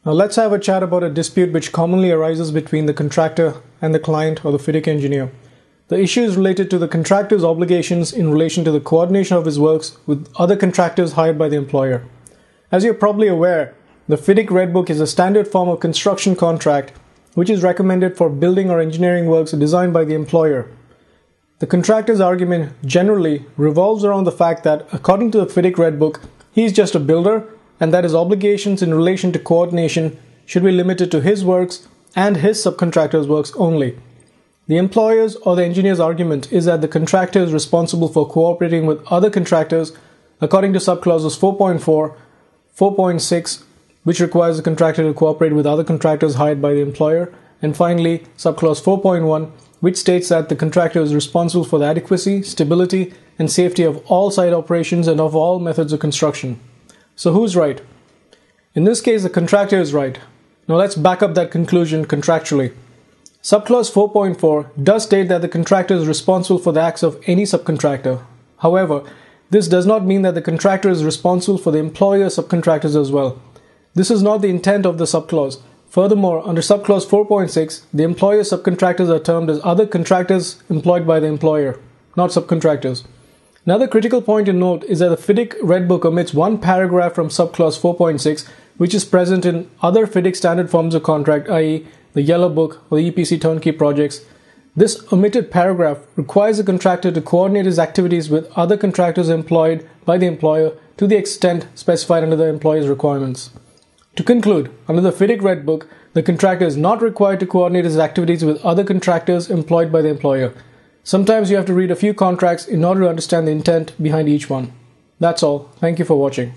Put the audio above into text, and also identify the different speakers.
Speaker 1: Now let's have a chat about a dispute which commonly arises between the contractor and the client or the Fidic engineer. The issue is related to the contractor's obligations in relation to the coordination of his works with other contractors hired by the employer. As you're probably aware, the Fidic Red Book is a standard form of construction contract which is recommended for building or engineering works designed by the employer. The contractor's argument generally revolves around the fact that, according to the Fidic Red Book, he is just a builder and that his obligations in relation to coordination should be limited to his works and his subcontractors' works only. The employer's or the engineer's argument is that the contractor is responsible for cooperating with other contractors according to subclauses 4.4, 4.6, which requires the contractor to cooperate with other contractors hired by the employer, and finally subclause 4.1, which states that the contractor is responsible for the adequacy, stability, and safety of all site operations and of all methods of construction. So who's right? In this case, the contractor is right. Now let's back up that conclusion contractually. Subclause 4.4 does state that the contractor is responsible for the acts of any subcontractor. However, this does not mean that the contractor is responsible for the employer's subcontractors as well. This is not the intent of the subclause. Furthermore, under subclause 4.6, the employer's subcontractors are termed as other contractors employed by the employer, not subcontractors. Another critical point to note is that the Fidic Red Book omits one paragraph from subclause 4.6, which is present in other Fidic standard forms of contract, i.e. the Yellow Book or the EPC turnkey projects. This omitted paragraph requires the contractor to coordinate his activities with other contractors employed by the employer to the extent specified under the employer's requirements. To conclude, under the Fidic Red Book, the contractor is not required to coordinate his activities with other contractors employed by the employer. Sometimes you have to read a few contracts in order to understand the intent behind each one. That's all. Thank you for watching.